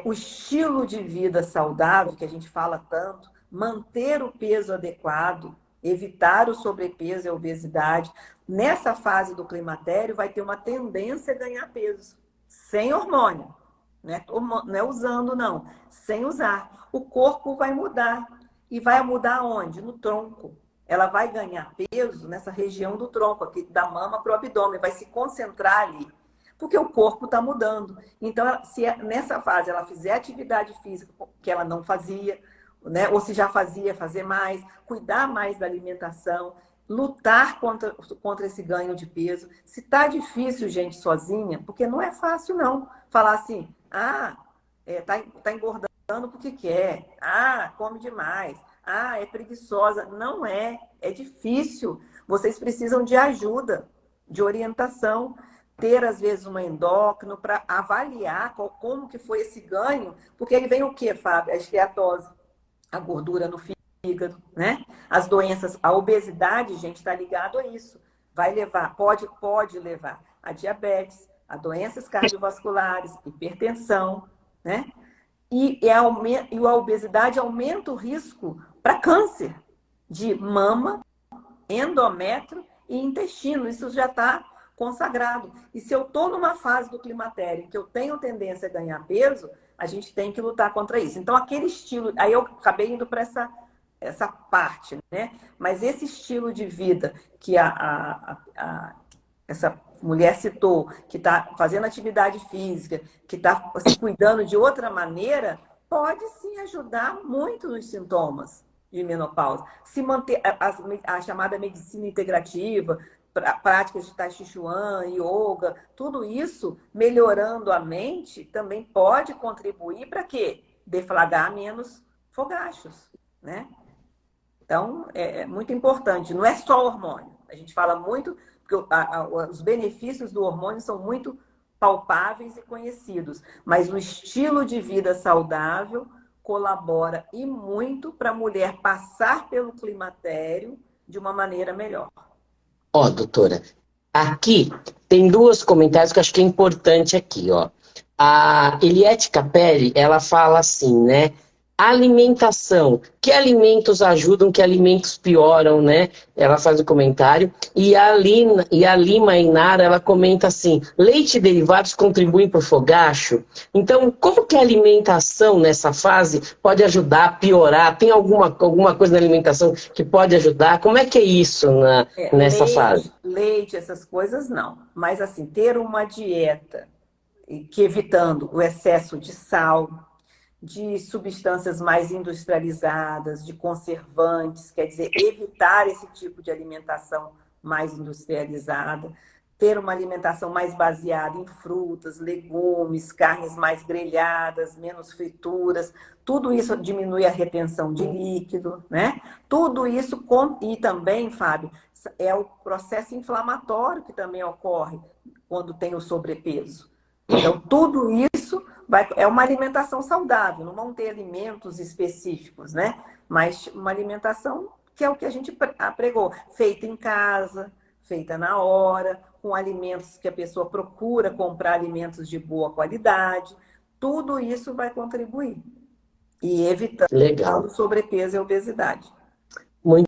o estilo de vida saudável, que a gente fala tanto, manter o peso adequado, evitar o sobrepeso e a obesidade. Nessa fase do climatério, vai ter uma tendência a ganhar peso, sem hormônio. Não é usando, não. Sem usar. O corpo vai mudar. E vai mudar onde? No tronco. Ela vai ganhar peso nessa região do tronco, aqui da mama para o abdômen. Vai se concentrar ali. Porque o corpo está mudando. Então, se nessa fase ela fizer atividade física que ela não fazia, né? Ou se já fazia, fazer mais, cuidar mais da alimentação, lutar contra esse ganho de peso. Se tá difícil, gente, sozinha, porque não é fácil, não. Falar assim, tá engordando porque quer. Come demais. É preguiçosa. Não é. É difícil. Vocês precisam de ajuda, de orientação. Ter, às vezes, uma endócrino para avaliar como que foi esse ganho. Porque ele vem o quê, Fábio? A esteatose, a gordura no fígado, né? As doenças, a obesidade, gente, está ligado a isso. Vai levar, pode levar a diabetes, a doenças cardiovasculares, hipertensão, né? E a obesidade aumenta o risco para câncer de mama, endométrio e intestino. Isso já está consagrado. E se eu estou numa fase do climatério que eu tenho tendência a ganhar peso, a gente tem que lutar contra isso. Então, aquele estilo... Aí eu acabei indo para essa parte, né? Mas esse estilo de vida que essa mulher citou, que está fazendo atividade física, que está se cuidando de outra maneira, pode sim ajudar muito nos sintomas de menopausa. Se manter a chamada medicina integrativa, práticas de Tai Chi Chuan, yoga, tudo isso melhorando a mente também pode contribuir para quê? Deflagrar menos fogachos, né? Então, é muito importante. Não é só hormônio. A gente fala muito, porque os benefícios do hormônio são muito palpáveis e conhecidos, mas o estilo de vida saudável colabora e muito para a mulher passar pelo climatério de uma maneira melhor. Ó, doutora, aqui tem dois comentários que eu acho que é importante aqui, ó. A Eliette Capelli, ela fala assim, né? Alimentação, que alimentos ajudam, que alimentos pioram, né? Ela faz o comentário. E a Lima Inara, ela comenta assim, leite e derivados contribuem para o fogacho? Então, como que a alimentação nessa fase pode ajudar, piorar? Tem alguma coisa na alimentação que pode ajudar? Como é que é isso nessa fase? Leite, essas coisas não. Mas assim, ter uma dieta que evitando o excesso de sal, de substâncias mais industrializadas, de conservantes, quer dizer, evitar esse tipo de alimentação mais industrializada, ter uma alimentação mais baseada em frutas, legumes, carnes mais grelhadas, menos frituras, tudo isso diminui a retenção de líquido, né? Tudo isso, e também, Fábio, é o processo inflamatório que também ocorre quando tem o sobrepeso. Então, tudo isso é uma alimentação saudável, não vão ter alimentos específicos, né? Mas uma alimentação que é o que a gente pregou, feita em casa, feita na hora, com alimentos que a pessoa procura comprar alimentos de boa qualidade. Tudo isso vai contribuir e evitando sobrepeso e obesidade. Muito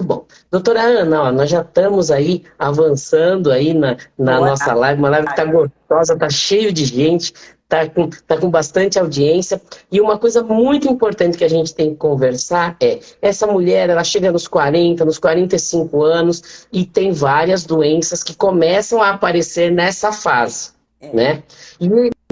bom. Doutora Ana, ó, nós já estamos aí avançando aí na nossa live, uma live que está gostosa, está cheio de gente, tá com bastante audiência. E uma coisa muito importante que a gente tem que conversar é, essa mulher, ela chega nos 40, nos 45 anos e tem várias doenças que começam a aparecer nessa fase, né?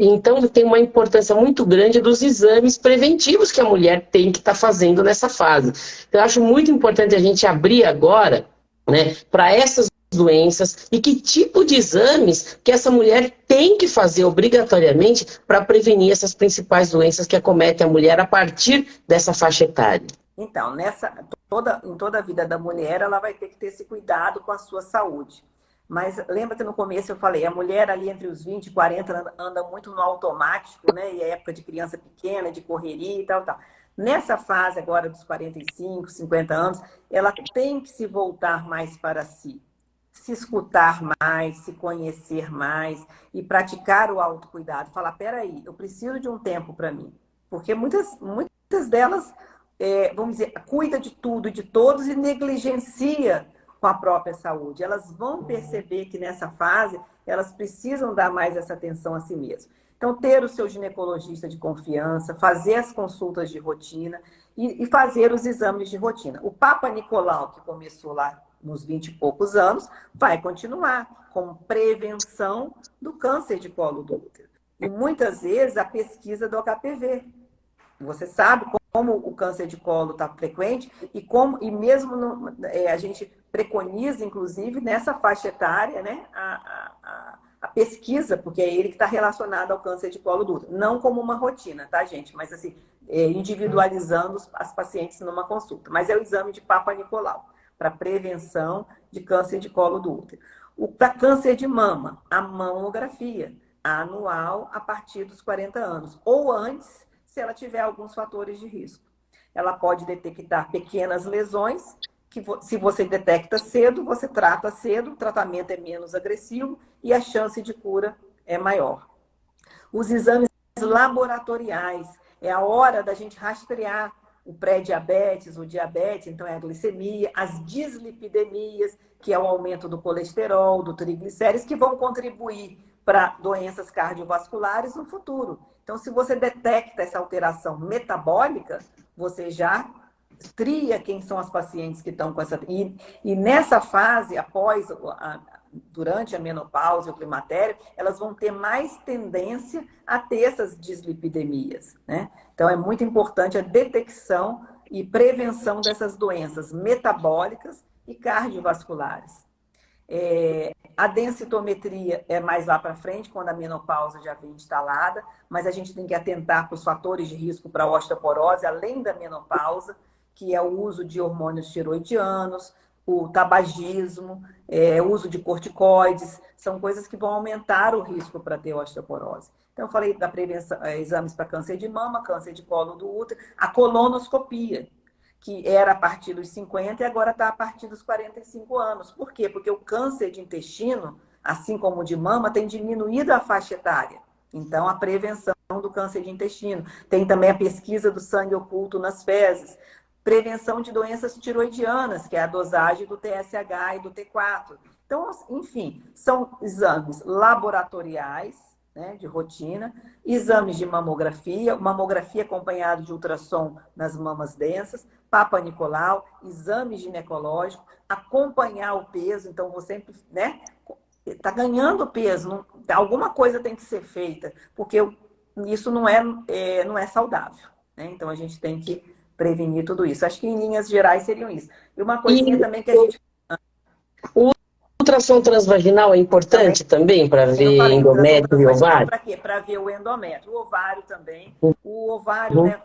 Então, tem uma importância muito grande dos exames preventivos que a mulher tem que estar fazendo nessa fase. Então, eu acho muito importante a gente abrir agora, né, para essas doenças e que tipo de exames que essa mulher tem que fazer obrigatoriamente para prevenir essas principais doenças que acometem a mulher a partir dessa faixa etária. Então, em toda a vida da mulher, ela vai ter que ter esse cuidado com a sua saúde. Mas lembra que no começo eu falei, a mulher ali entre os 20 e 40 anda muito no automático, né? E é época de criança pequena, de correria e tal, tal. Nessa fase agora dos 45, 50 anos, ela tem que se voltar mais para si. se escutar mais, se conhecer mais e praticar o autocuidado. Falar, peraí, eu preciso de um tempo para mim. Porque muitas delas, vamos dizer, cuida de tudo e de todos e negligencia com a própria saúde. Elas vão perceber que nessa fase elas precisam dar mais essa atenção a si mesmas. Então, ter o seu ginecologista de confiança, fazer as consultas de rotina e fazer os exames de rotina. O Papa Nicolau, que começou lá nos 20 e poucos anos, vai continuar com prevenção do câncer de colo do útero. E muitas vezes a pesquisa do HPV. Você sabe como o câncer de colo está frequente e mesmo a gente preconiza, inclusive, nessa faixa etária, né, a pesquisa, porque é ele que está relacionado ao câncer de colo do útero. Não como uma rotina, tá, gente? Mas assim, individualizando as pacientes numa consulta. Mas é o exame de Papa Nicolau, para prevenção de câncer de colo do útero. Para câncer de mama, a mamografia anual a partir dos 40 anos, ou antes, se ela tiver alguns fatores de risco. Ela pode detectar pequenas lesões, que se você detecta cedo, você trata cedo, o tratamento é menos agressivo e a chance de cura é maior. Os exames laboratoriais, é a hora da gente rastrear o pré-diabetes, o diabetes, então é a glicemia, as dislipidemias, que é o aumento do colesterol, do triglicérides, que vão contribuir para doenças cardiovasculares no futuro. Então, se você detecta essa alteração metabólica, você já tria quem são as pacientes que estão com essa... E nessa fase, durante a menopausa e o climatério, elas vão ter mais tendência a ter essas dislipidemias, né? Então, é muito importante a detecção e prevenção dessas doenças metabólicas e cardiovasculares. A densitometria é mais lá para frente, quando a menopausa já vem instalada, mas a gente tem que atentar para os fatores de risco para a osteoporose, além da menopausa, que é o uso de hormônios tiroidianos, o tabagismo, o uso de corticoides, são coisas que vão aumentar o risco para ter osteoporose. Então, eu falei da prevenção, exames para câncer de mama, câncer de colo do útero, a colonoscopia, que era a partir dos 50 e agora está a partir dos 45 anos. Por quê? Porque o câncer de intestino, assim como o de mama, tem diminuído a faixa etária. Então, a prevenção do câncer de intestino. Tem também a pesquisa do sangue oculto nas fezes. Prevenção de doenças tiroidianas, que é a dosagem do TSH e do T4. Então, enfim, são exames laboratoriais, né, de rotina, exames de mamografia acompanhado de ultrassom nas mamas densas, Papa Nicolau, exame ginecológico, acompanhar o peso, então você sempre, né, tá ganhando peso, alguma coisa tem que ser feita, porque isso não é saudável, né? Então a gente tem que prevenir tudo isso. Acho que em linhas gerais seriam isso. E uma coisinha também que a gente... O ultrassom transvaginal é importante também para ver endométrio e ovário? Para quê? Para ver o endométrio. O ovário também. O ovário, né,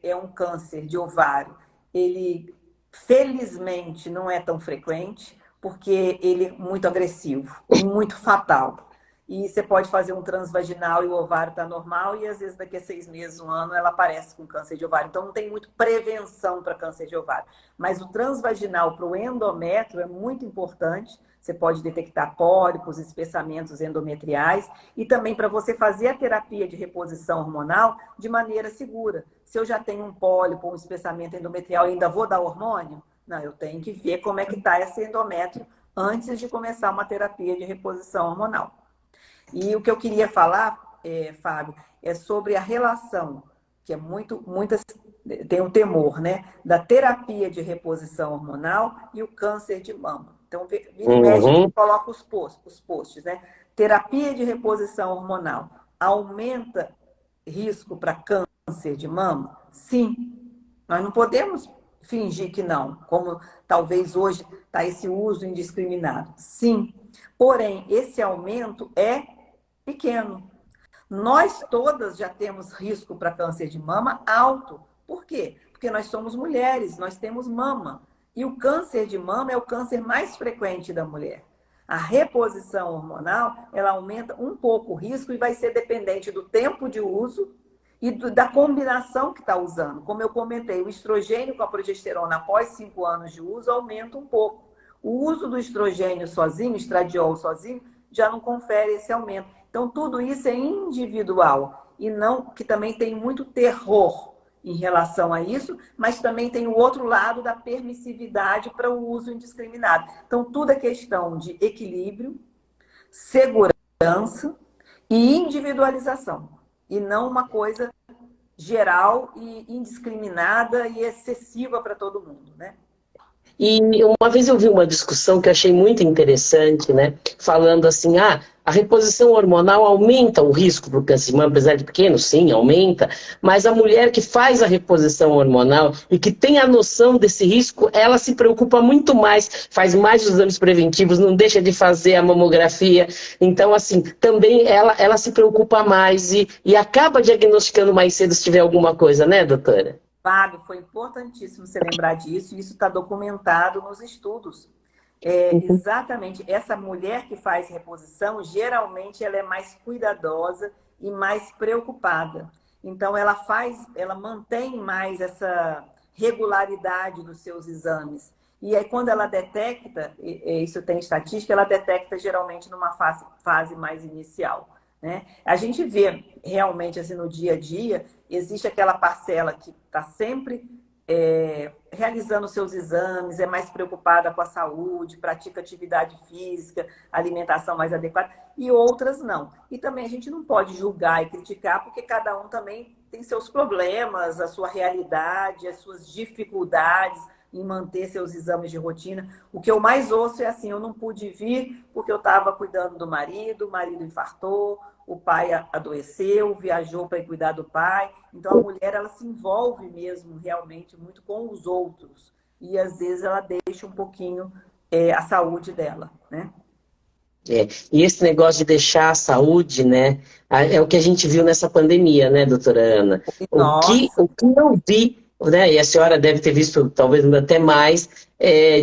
é um câncer de ovário. Ele, felizmente, não é tão frequente, porque ele é muito agressivo e muito fatal. E você pode fazer um transvaginal e o ovário está normal, e às vezes daqui a 6 meses, 1 ano, ela aparece com câncer de ovário. Então não tem muito prevenção para câncer de ovário. Mas o transvaginal para o endométrio é muito importante. Você pode detectar pólipos, espessamentos endometriais, e também para você fazer a terapia de reposição hormonal de maneira segura. Se eu já tenho um pólipo, um espessamento endometrial e ainda vou dar hormônio, não, eu tenho que ver como é que está esse endométrio antes de começar uma terapia de reposição hormonal. E o que eu queria falar, Fábio, é sobre a relação, que é tem um temor, né? Da terapia de reposição hormonal e o câncer de mama. Então, vira e mexe, a gente coloca os posts, né? Terapia de reposição hormonal aumenta risco para câncer de mama? Sim. Nós não podemos fingir que não, como talvez hoje está esse uso indiscriminado. Sim. Porém, esse aumento é pequeno. Nós todas já temos risco para câncer de mama alto. Por quê? Porque nós somos mulheres, nós temos mama. E o câncer de mama é o câncer mais frequente da mulher. A reposição hormonal, ela aumenta um pouco o risco e vai ser dependente do tempo de uso e da combinação que está usando. Como eu comentei, o estrogênio com a progesterona após 5 anos de uso aumenta um pouco. O uso do estrogênio sozinho, estradiol sozinho, já não confere esse aumento. Então, tudo isso é individual e não que também tem muito terror em relação a isso, mas também tem o outro lado da permissividade para o uso indiscriminado. Então, tudo é questão de equilíbrio, segurança e individualização, e não uma coisa geral e indiscriminada e excessiva para todo mundo, né? E uma vez eu vi uma discussão que eu achei muito interessante, né? Falando assim, a reposição hormonal aumenta o risco para o câncer de mama, apesar de pequeno, sim, aumenta, mas a mulher que faz a reposição hormonal e que tem a noção desse risco, ela se preocupa muito mais, faz mais os exames preventivos, não deixa de fazer a mamografia, então assim, também ela se preocupa mais e acaba diagnosticando mais cedo se tiver alguma coisa, né, doutora? Fábio, foi importantíssimo você lembrar disso, e isso está documentado nos estudos. Uhum. Exatamente, essa mulher que faz reposição, geralmente ela é mais cuidadosa e mais preocupada. Então, ela mantém mais essa regularidade dos seus exames. E aí, quando ela detecta, isso tem estatística, ela detecta geralmente numa fase mais inicial, né? A gente vê realmente assim, no dia a dia, existe aquela parcela que está sempre realizando seus exames, é mais preocupada com a saúde, pratica atividade física, alimentação mais adequada, e outras não. E também a gente não pode julgar e criticar, porque cada um também tem seus problemas, a sua realidade, as suas dificuldades em manter seus exames de rotina. O que eu mais ouço é assim, eu não pude vir porque eu estava cuidando do marido, o marido infartou, o pai adoeceu, viajou para cuidar do pai. Então, a mulher, ela se envolve mesmo, realmente, muito com os outros. E, às vezes, ela deixa um pouquinho a saúde dela, né? E esse negócio de deixar a saúde, né, é o que a gente viu nessa pandemia, né, doutora Ana? Nossa, O que eu vi, né, e a senhora deve ter visto talvez até mais,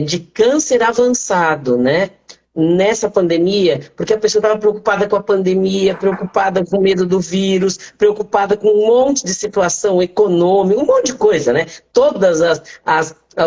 de câncer avançado, né, nessa pandemia, porque a pessoa estava preocupada com a pandemia, preocupada com o medo do vírus, preocupada com um monte de situação econômica, um monte de coisa, né? Todas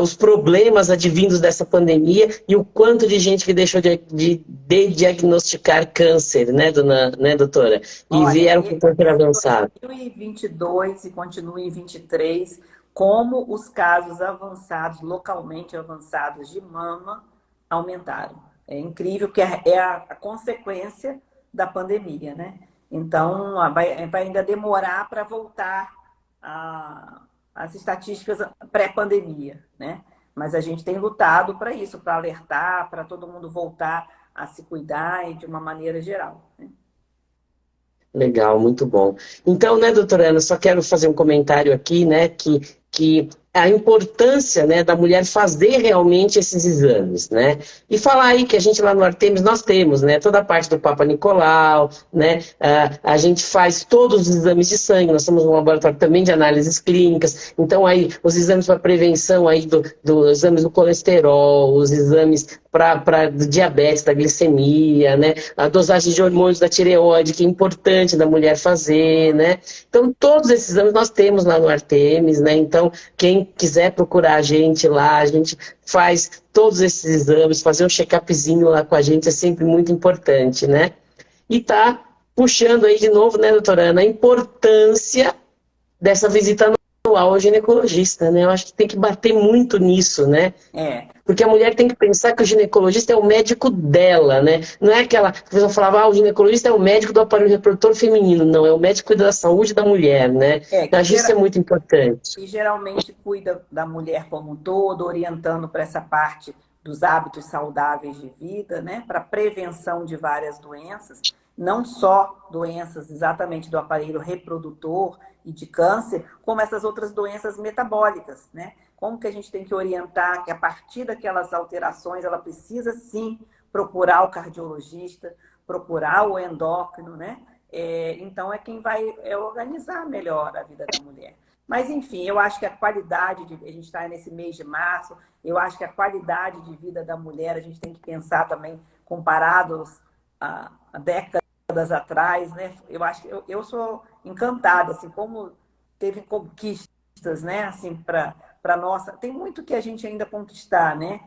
os problemas advindos dessa pandemia e o quanto de gente que deixou de diagnosticar câncer, né, doutora? E olha, vieram com câncer esse avançado. 2022 e continua em 23, como os casos avançados, localmente avançados de mama, aumentaram. É incrível que é a consequência da pandemia, né? Então, vai ainda demorar para voltar às estatísticas pré-pandemia, né? Mas a gente tem lutado para isso, para alertar, para todo mundo voltar a se cuidar e de uma maneira geral, né? Legal, muito bom. Então, né, doutora Ana, só quero fazer um comentário aqui, né, que a importância, né, da mulher fazer realmente esses exames, né, e falar aí que a gente lá no Artemis, nós temos, né, toda a parte do Papa Nicolau, né, a gente faz todos os exames de sangue, nós somos um laboratório também de análises clínicas, então aí os exames para prevenção aí dos exames do colesterol, os exames para diabetes, da glicemia, né? A dosagem de hormônios da tireoide, que é importante da mulher fazer, né? Então, todos esses exames nós temos lá no Artemis, né? Então, quem quiser procurar a gente lá, a gente faz todos esses exames, fazer um check-upzinho lá com a gente é sempre muito importante, né? E tá puxando aí de novo, né, doutora Ana, a importância dessa visita anual ao ginecologista, né? Eu acho que tem que bater muito nisso, né? É, Porque a mulher tem que pensar que o ginecologista é o médico dela, né? Não é aquela... A pessoa falava, o ginecologista é o médico do aparelho reprodutor feminino. Não, é o médico da saúde da mulher, né? Eu que acho isso é muito importante. e geralmente cuida da mulher como um todo, orientando para essa parte dos hábitos saudáveis de vida, né? Para prevenção de várias doenças, não só doenças exatamente do aparelho reprodutor e de câncer, como essas outras doenças metabólicas, né? Como que a gente tem que orientar que a partir daquelas alterações ela precisa sim procurar o cardiologista, procurar o endócrino, né? Então é quem vai organizar melhor a vida da mulher. Mas, enfim, eu acho que a qualidade a gente está nesse mês de março, eu acho que a qualidade de vida da mulher, a gente tem que pensar também, comparados a décadas atrás, né? Eu acho que eu sou encantada, assim, como teve conquistas, né? Assim, para nossa... Tem muito que a gente ainda conquistar, né?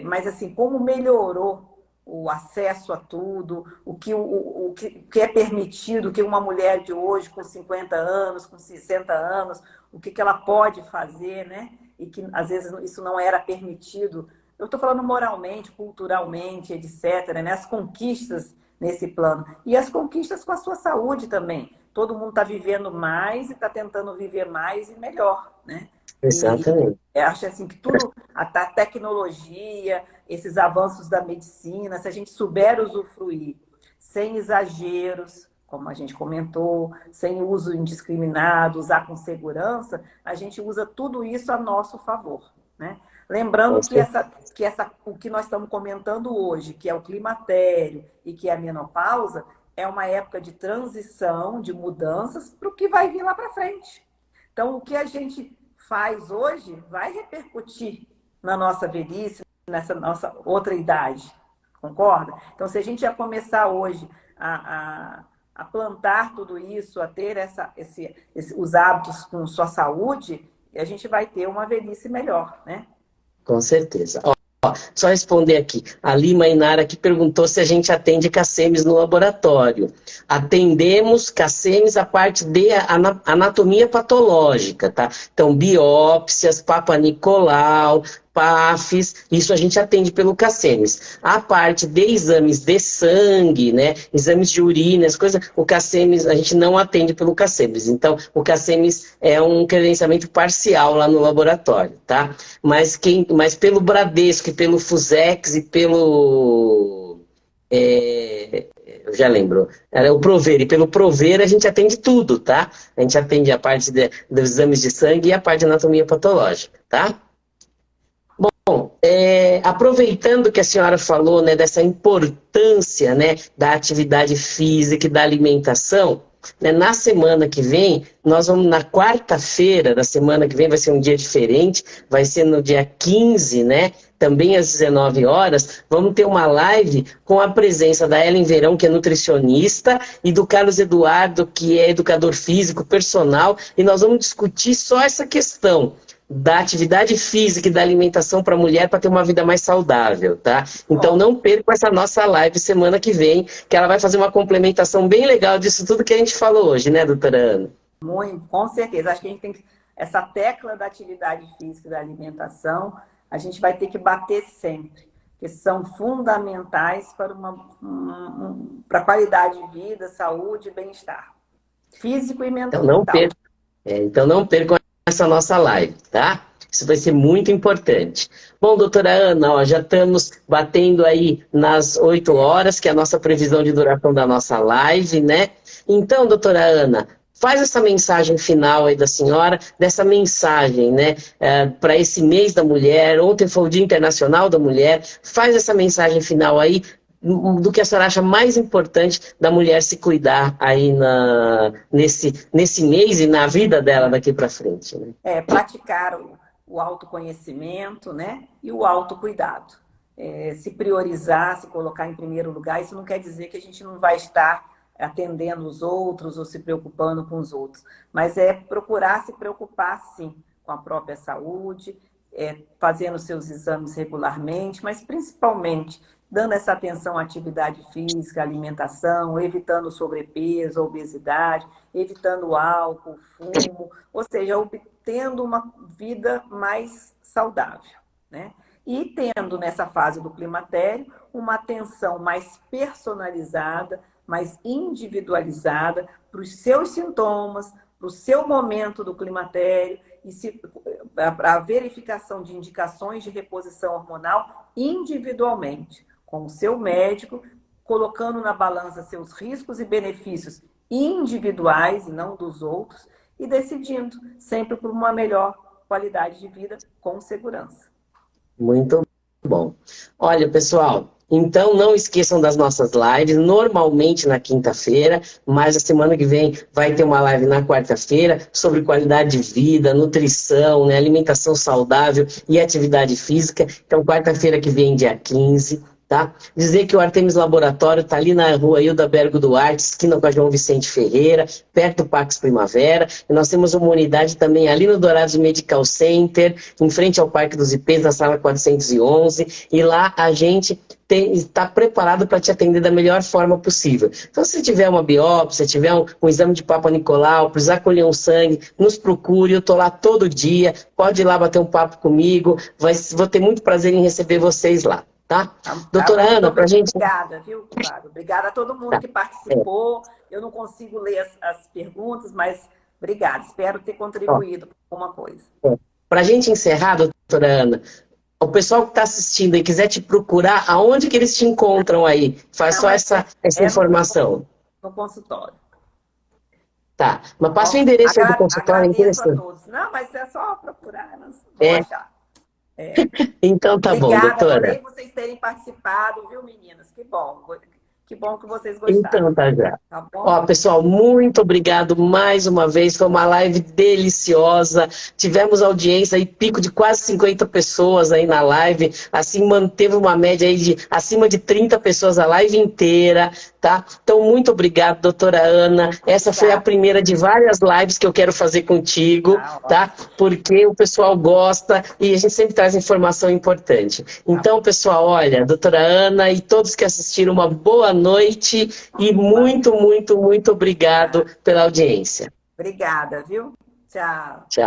Mas, assim, como melhorou o acesso a tudo, o que é permitido, o que uma mulher de hoje, com 50 anos, com 60 anos, o que ela pode fazer, né? E que, às vezes, isso não era permitido. Eu estou falando moralmente, culturalmente, etc., né? As conquistas nesse plano. E as conquistas com a sua saúde também. Todo mundo está vivendo mais e está tentando viver mais e melhor, né? E Exatamente. eu acho assim que tudo, a tecnologia, esses avanços da medicina, se a gente souber usufruir sem exageros, como a gente comentou, sem uso indiscriminado, usar com segurança, a gente usa tudo isso a nosso favor, né? Lembrando que o que nós estamos comentando hoje, que é o climatério e que é a menopausa, é uma época de transição, de mudanças para o que vai vir lá para frente. Então, o que a gente faz hoje vai repercutir na nossa velhice, nessa nossa outra idade, concorda? Então, se a gente já começar hoje a plantar tudo isso, a ter os hábitos com sua saúde, a gente vai ter uma velhice melhor, né? Com certeza. Só responder aqui. A Lima Inara que perguntou se a gente atende CACEMES no laboratório. Atendemos CACEMES a parte de anatomia patológica, tá? Então, biópsias, Papa Nicolau, PAFs, isso a gente atende pelo CACEMES. A parte de exames de sangue, né? Exames de urina, as coisas, o CACEMES a gente não atende pelo CACEMES. Então, o CACEMES é um credenciamento parcial lá no laboratório, tá? Mas pelo Bradesco, e pelo Fusex e pelo... eu já lembro. Era o Prover. E pelo Prover a gente atende tudo, tá? A gente atende a parte dos exames de sangue e a parte de anatomia patológica, tá? Bom, aproveitando que a senhora falou, né, dessa importância, né, da atividade física e da alimentação, né, na semana que vem, nós vamos na quarta-feira da semana que vem, vai ser um dia diferente, vai ser no dia 15, né, também às 19 horas, vamos ter uma live com a presença da Ellen Verão, que é nutricionista, e do Carlos Eduardo, que é educador físico, personal, e nós vamos discutir só essa questão da atividade física e da alimentação para a mulher para ter uma vida mais saudável, tá? Então não perca essa nossa live semana que vem, que ela vai fazer uma complementação bem legal disso tudo que a gente falou hoje, né, doutora Ana? Muito, com certeza. Acho que a gente tem que... Essa tecla da atividade física e da alimentação, a gente vai ter que bater sempre, que são fundamentais para para qualidade de vida, saúde e bem-estar físico e mental. Então não percam essa nossa live, tá? Isso vai ser muito importante. Bom, doutora Ana, ó, já estamos batendo aí nas 8 horas, que é a nossa previsão de duração da nossa live, né? Então, doutora Ana, faz essa mensagem final aí da senhora, dessa mensagem, né, para esse mês da mulher. Ontem foi o Dia Internacional da Mulher. Faz essa mensagem final aí do que a senhora acha mais importante da mulher se cuidar aí nesse mês e na vida dela daqui para frente, né? Praticar o autoconhecimento, né, e o autocuidado. Se priorizar, se colocar em primeiro lugar, isso não quer dizer que a gente não vai estar atendendo os outros ou se preocupando com os outros, mas é procurar se preocupar, sim, com a própria saúde, fazendo seus exames regularmente, mas principalmente dando essa atenção à atividade física, alimentação, evitando sobrepeso, obesidade, evitando álcool, fumo, ou seja, obtendo uma vida mais saudável, né? E tendo nessa fase do climatério uma atenção mais personalizada, mais individualizada para os seus sintomas, para o seu momento do climatério, e para a verificação de indicações de reposição hormonal individualmente, com o seu médico, colocando na balança seus riscos e benefícios individuais e não dos outros, e decidindo sempre por uma melhor qualidade de vida com segurança. Muito bom. Olha, pessoal, então não esqueçam das nossas lives, normalmente na quinta-feira, mas a semana que vem vai ter uma live na quarta-feira sobre qualidade de vida, nutrição, né, alimentação saudável e atividade física. Então, quarta-feira que vem, dia 15, Tá? Dizer que o Artemis Laboratório está ali na rua Hilda Bergo Duarte, esquina com a João Vicente Ferreira, perto do Pax Primavera. E nós temos uma unidade também ali no Dourados Medical Center, em frente ao Parque dos Ipês, na sala 411. E lá a gente está preparado para te atender da melhor forma possível. Então, se tiver uma biópsia, tiver um exame de Papa Nicolau, precisar colher um sangue, nos procure, eu estou lá todo dia, pode ir lá bater um papo comigo, vou ter muito prazer em receber vocês lá. Tá? Doutora Ana, para a gente... Obrigada, viu, Cláudio? Obrigada a todo mundo que participou. Eu não consigo ler as perguntas, mas obrigada. Espero ter contribuído com alguma coisa. Para a gente encerrar, doutora Ana, o pessoal que está assistindo e quiser te procurar, aonde que eles te encontram aí? Faz só essa informação. No consultório. Tá, mas passa o endereço aí do consultório. Agradeço a todos. Não, mas é só procurar, não vou achar. Então tá bom, doutora. Adorei vocês terem participado, viu, meninas? Que bom. Que bom que vocês gostaram. Então tá já. Tá bom? Ó, pessoal, muito obrigado mais uma vez. Foi uma live deliciosa. Tivemos audiência aí, pico de quase 50 pessoas aí na live. Assim, manteve uma média aí de acima de 30 pessoas a live inteira, tá? Então, muito obrigado, doutora Ana. Essa foi a primeira de várias lives que eu quero fazer contigo, tá? Porque o pessoal gosta e a gente sempre traz informação importante. Então, pessoal, olha, doutora Ana e todos que assistiram, uma boa noite e muito, muito, muito obrigado pela audiência. Obrigada, viu? Tchau. Tchau.